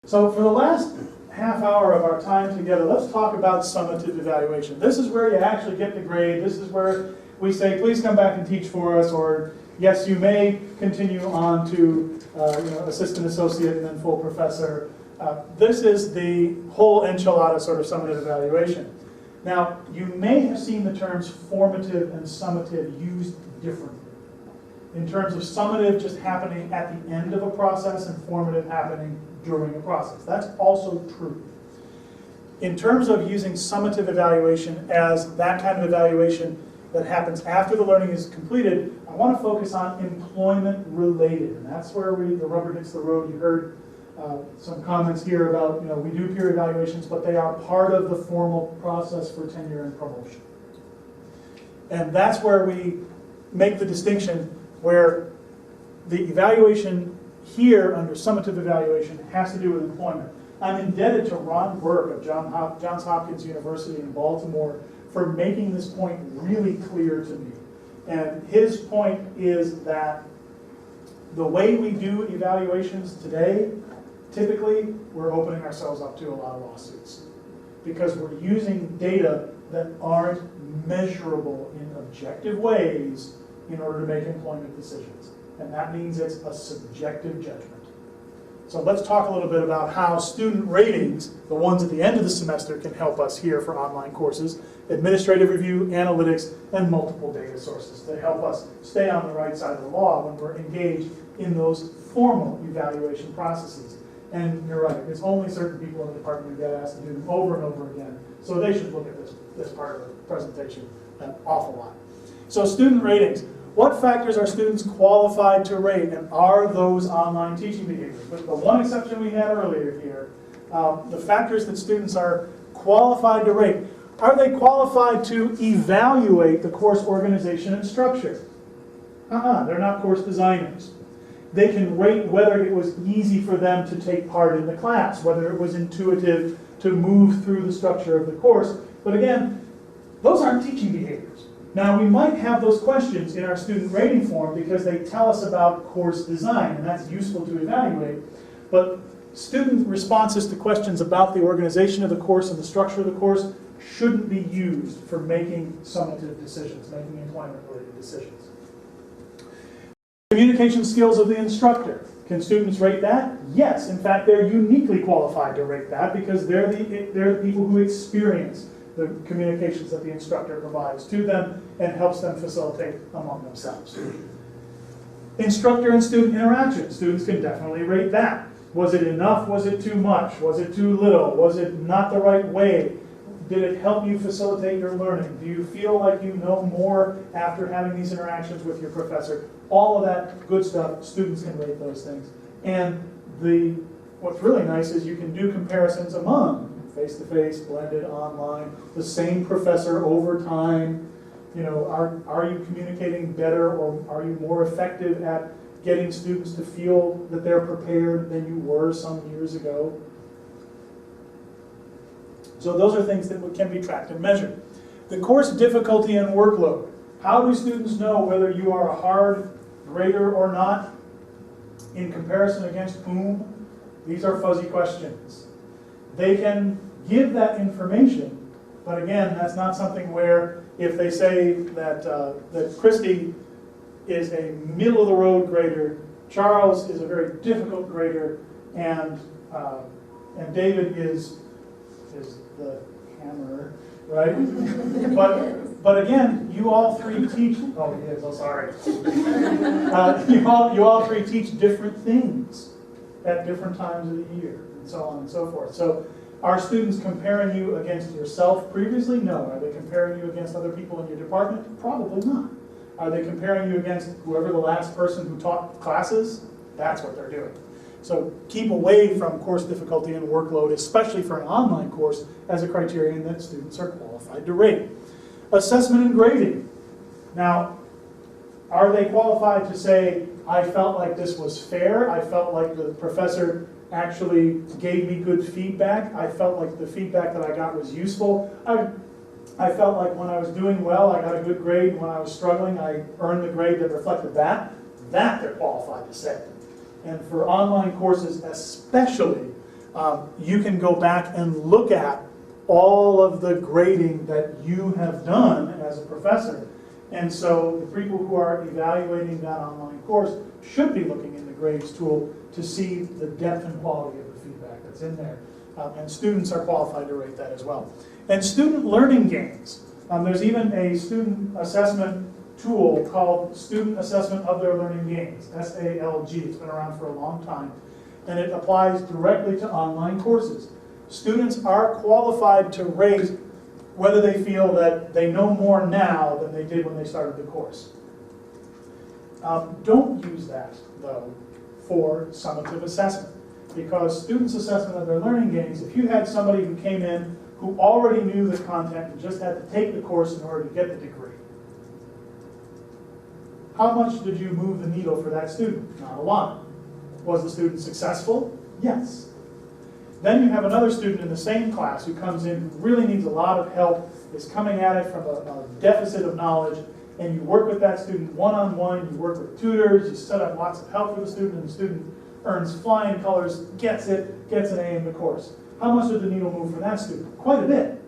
So for the last half hour of our time together, let's talk about summative evaluation. This is where you actually get the grade. This is where we say, please come back and teach for us, or yes, you may continue on to assistant associate and then full professor. This is the whole enchilada sort of summative evaluation. Now, you may have seen the terms formative and summative used differently. In terms of summative just happening at the end of a process and formative happening during a process. That's also true. In terms of using summative evaluation as that kind of evaluation that happens after the learning is completed, I want to focus on employment related. And that's where the rubber hits the road. You heard some comments here about, we do peer evaluations, but they are part of the formal process for tenure and promotion. And that's where we make the distinction where the evaluation here under summative evaluation has to do with employment. I'm indebted to Ron Burke of Johns Hopkins University in Baltimore for making this point really clear to me. And his point is that the way we do evaluations today, typically we're opening ourselves up to a lot of lawsuits because we're using data that aren't measurable in objective ways in order to make employment decisions. And that means it's a subjective judgment. So let's talk a little bit about how student ratings, the ones at the end of the semester, can help us here for online courses, administrative review, analytics, and multiple data sources to help us stay on the right side of the law when we're engaged in those formal evaluation processes. And you're right, it's only certain people in the department who get asked to do them over and over again. So they should look at this part of the presentation an awful lot. So student ratings. What factors are students qualified to rate, and are those online teaching behaviors? With the one exception we had earlier here, the factors that students are qualified to rate, are they qualified to evaluate the course organization and structure? They're not course designers. They can rate whether it was easy for them to take part in the class, whether it was intuitive to move through the structure of the course. But again, those aren't teaching behaviors. Now, we might have those questions in our student rating form because they tell us about course design, and that's useful to evaluate. But student responses to questions about the organization of the course and the structure of the course shouldn't be used for making summative decisions, making employment-related decisions. Communication skills of the instructor. Can students rate that? Yes. In fact, they're uniquely qualified to rate that because they're the people who experience the communications that the instructor provides to them and helps them facilitate among themselves. Instructor and student interaction. Students can definitely rate that. Was it enough? Was it too much? Was it too little? Was it not the right way? Did it help you facilitate your learning? Do you feel like you know more after having these interactions with your professor? All of that good stuff, students can rate those things. And what's really nice is you can do comparisons among face-to-face, blended, online, the same professor over time. Are you communicating better, or are you more effective at getting students to feel that they're prepared than you were some years ago? So those are things that can be tracked and measured. The course difficulty and workload. How do students know whether you are a hard grader or not? In comparison against whom? These are fuzzy questions. They can give that information, but again, that's not something where if they say that Christy is a middle-of-the-road grader, Charles is a very difficult grader, and David is the hammer, right? But again, you all three teach. Oh, he is. Oh, sorry. You all three teach different things at different times of the year, and so on and so forth. So, are students comparing you against yourself previously? No. Are they comparing you against other people in your department? Probably not. Are they comparing you against whoever the last person who taught classes? That's what they're doing. So keep away from course difficulty and workload, especially for an online course, as a criterion that students are qualified to rate. Assessment and grading. Now, are they qualified to say, I felt like this was fair, I felt like the professor actually gave me good feedback, I felt like the feedback that I got was useful, I felt like when I was doing well, I got a good grade, when I was struggling, I earned the grade that reflected that they're qualified to say. And for online courses especially, you can go back and look at all of the grading that you have done as a professor. And so the people who are evaluating that online course should be looking in the grades tool to see the depth and quality of the feedback that's in there. And students are qualified to rate that as well. And student learning gains. There's even a student assessment tool called Student Assessment of Their Learning Gains, SALG. It's been around for a long time. And it applies directly to online courses. Students are qualified to rate whether they feel that they know more now than they did when they started the course. Don't use that, though, for summative assessment, because students' assessment of their learning gains, if you had somebody who came in who already knew the content and just had to take the course in order to get the degree, how much did you move the needle for that student? Not a lot. Was the student successful? Yes. Then you have another student in the same class who comes in, who really needs a lot of help, is coming at it from a deficit of knowledge, and you work with that student one-on-one, you work with tutors, you set up lots of help for the student, and the student earns flying colors, gets an A in the course. How much did the needle move for that student? Quite a bit.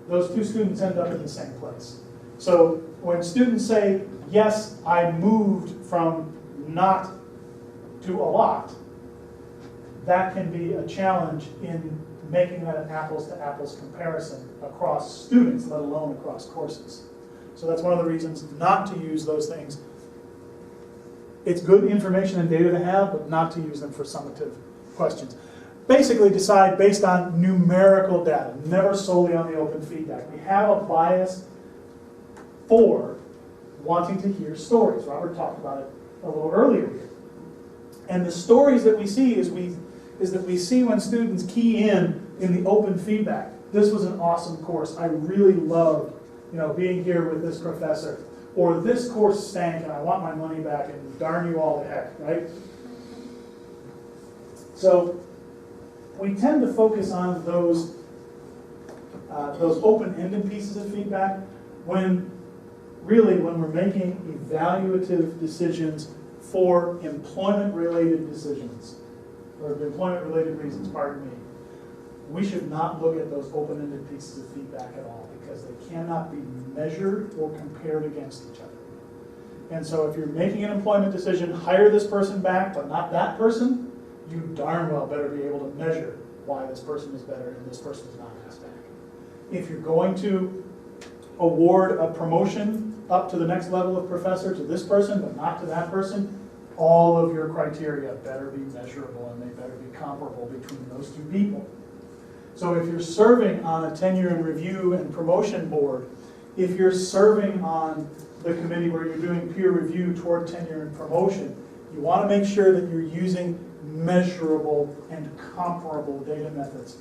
Those two students end up in the same place. So when students say, yes, I moved from not to a lot, that can be a challenge in making that an apples-to-apples comparison across students, let alone across courses. So that's one of the reasons not to use those things. It's good information and data to have, but not to use them for summative questions. Basically decide based on numerical data, never solely on the open feedback. We have a bias for wanting to hear stories. Robert talked about it a little earlier here. And the stories that we see is that we see when students key in the open feedback. This was an awesome course. I really loved, being here with this professor. Or this course stank and I want my money back and darn you all to heck, right? So we tend to focus on those open-ended pieces of feedback when we're making evaluative decisions for employment-related decisions, or employment-related reasons, pardon me. We should not look at those open-ended pieces of feedback at all because they cannot be measured or compared against each other. And so if you're making an employment decision, hire this person back, but not that person, you darn well better be able to measure why this person is better and this person is not asked back. If you're going to award a promotion up to the next level of professor to this person, but not to that person, all of your criteria better be measurable and they better be comparable between those two people. So if you're serving on a tenure and review and promotion board, if you're serving on the committee where you're doing peer review toward tenure and promotion, you want to make sure that you're using measurable and comparable data methods.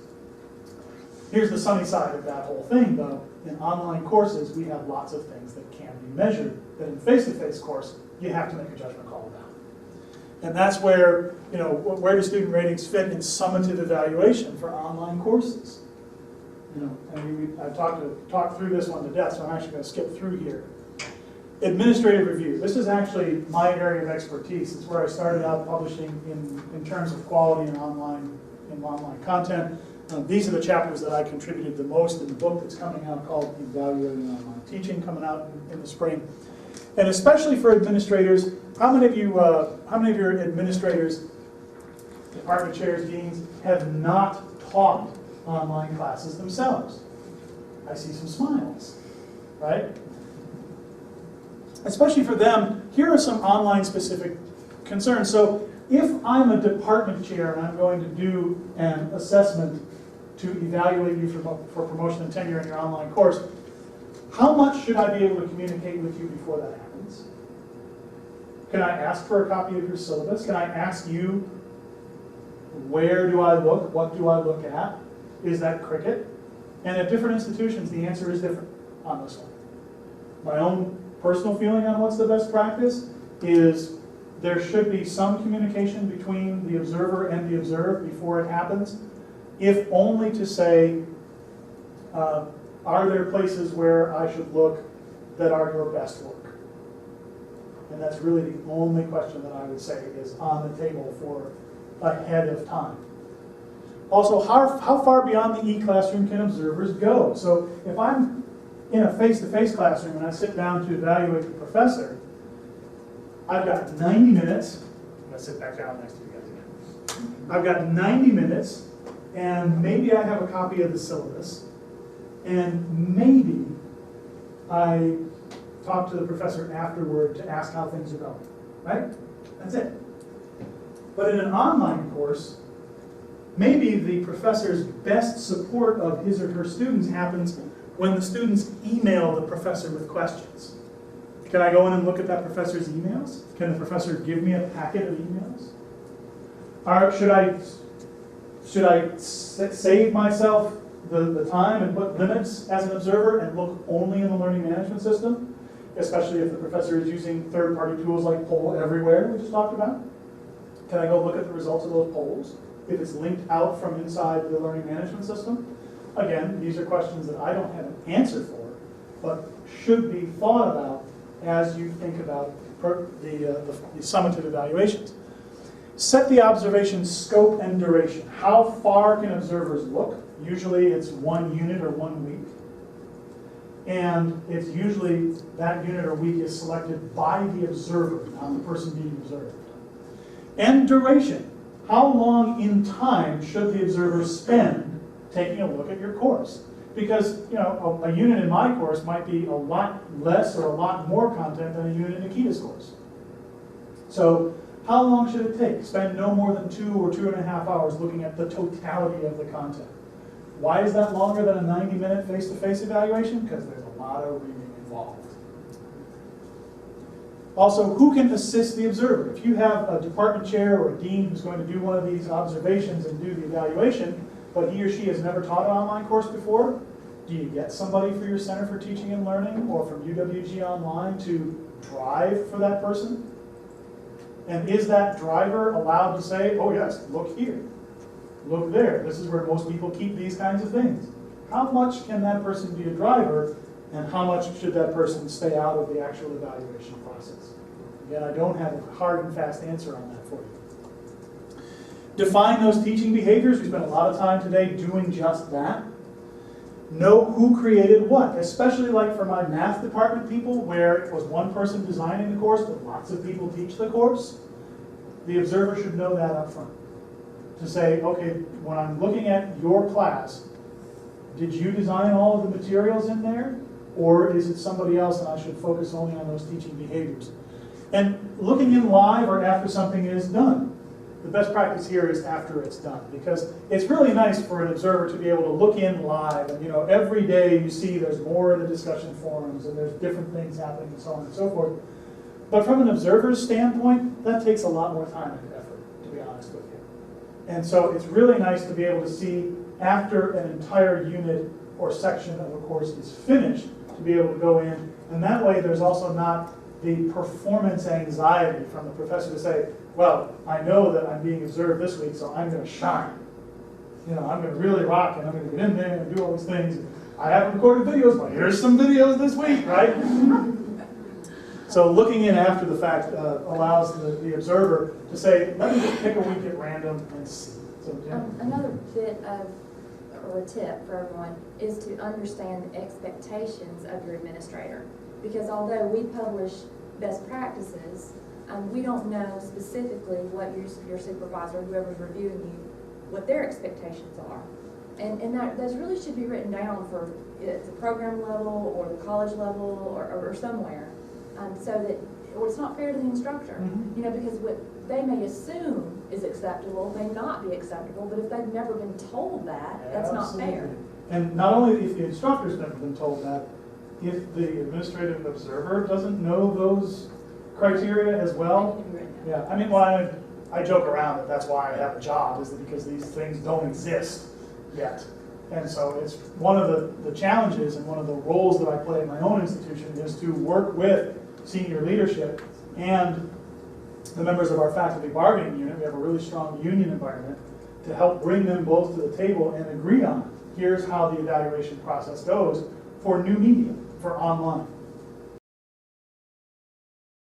Here's the sunny side of that whole thing, though. In online courses, we have lots of things that can be measured that in face-to-face course, you have to make a judgment call about. And that's where, where do student ratings fit in summative evaluation for online courses? I've talked through this one to death, so I'm actually going to skip through here. Administrative review. This is actually my area of expertise. It's where I started out publishing in terms of quality in online content. These are the chapters that I contributed the most in the book that's coming out called Evaluating Online Teaching, coming out in the spring. And especially for administrators, how many of your administrators, department chairs, deans, have not taught online classes themselves? I see some smiles, right? Especially for them, here are some online specific concerns. So if I'm a department chair and I'm going to do an assessment to evaluate you for promotion and tenure in your online course, how much should I be able to communicate with you before that happens? Can I ask for a copy of your syllabus? Can I ask you, where do I look? What do I look at? Is that cricket? And at different institutions, the answer is different on this one. My own personal feeling on what's the best practice is there should be some communication between the observer and the observed before it happens, if only to say, are there places where I should look that are your best work? And that's really the only question that I would say is on the table for ahead of time. Also, how far beyond the e-classroom can observers go? So if I'm in a face-to-face classroom and I sit down to evaluate the professor, I've got 90 minutes. I'm going to sit back down next to you guys again. I've got 90 minutes, and maybe I have a copy of the syllabus, and maybe I talk to the professor afterward to ask how things are going, right? That's it. But in an online course, maybe the professor's best support of his or her students happens when the students email the professor with questions. Can I go in and look at that professor's emails? Can the professor give me a packet of emails? Or should I save myself the time and put limits as an observer and look only in the learning management system? Especially if the professor is using third-party tools like Poll Everywhere, we just talked about. Can I go look at the results of those polls if it's linked out from inside the learning management system? Again, these are questions that I don't have an answer for, but should be thought about as you think about the summative evaluations. Set the observation scope and duration. How far can observers look? Usually it's 1 unit or 1 week. And it's usually that unit or week is selected by the observer, not the person being observed. And duration. How long in time should the observer spend taking a look at your course? Because a unit in my course might be a lot less or a lot more content than a unit in Nikita's course. So how long should it take? Spend no more than 2 or 2.5 hours looking at the totality of the content. Why is that longer than a 90-minute face-to-face evaluation? Because there's a lot of reading involved. Also, who can assist the observer? If you have a department chair or a dean who's going to do one of these observations and do the evaluation, but he or she has never taught an online course before, do you get somebody for your Center for Teaching and Learning or from UWG Online to drive for that person? And is that driver allowed to say, oh yes, look here, look there, this is where most people keep these kinds of things? How much can that person be a driver, and how much should that person stay out of the actual evaluation process? Again, I don't have a hard and fast answer on that for you. Define those teaching behaviors. We spent a lot of time today doing just that. Know who created what, especially like for my math department people, where it was one person designing the course, but lots of people teach the course. The observer should know that up front. To say, okay, when I'm looking at your class, did you design all of the materials in there? Or is it somebody else and I should focus only on those teaching behaviors? And looking in live or after something is done. The best practice here is after it's done, because it's really nice for an observer to be able to look in live, and every day you see there's more in the discussion forums and there's different things happening and so on and so forth. But from an observer's standpoint, that takes a lot more time and effort, to be honest with you. And so it's really nice to be able to see after an entire unit or section of a course is finished, to be able to go in, and that way there's also not the performance anxiety from the professor to say, well, I know that I'm being observed this week, so I'm going to shine. I'm going to really rock, and I'm going to get in there and do all these things. I haven't recorded videos, but here's some videos this week, right? So looking in after the fact allows the observer to say, let me just pick a week at random and see. So, yeah. Another bit of, or a tip for everyone, is to understand the expectations of your administrator. Because although we publish best practices, we don't know specifically what your supervisor, whoever's reviewing you, what their expectations are. And those really should be written down for at the program level or the college level or somewhere, so that it's not fair to the instructor. Mm-hmm. Because what they may assume is acceptable may not be acceptable, but if they've never been told that, that's not fair. And not only if the instructor's never been told that, if the administrative observer doesn't know those criteria as well. Yeah, I mean, well, I joke around that that's why I have a job, is that because these things don't exist yet. And so it's one of the challenges and one of the roles that I play in my own institution is to work with senior leadership and the members of our faculty bargaining unit. We have a really strong union environment to help bring them both to the table and agree on, here's how the evaluation process goes for new media, for online.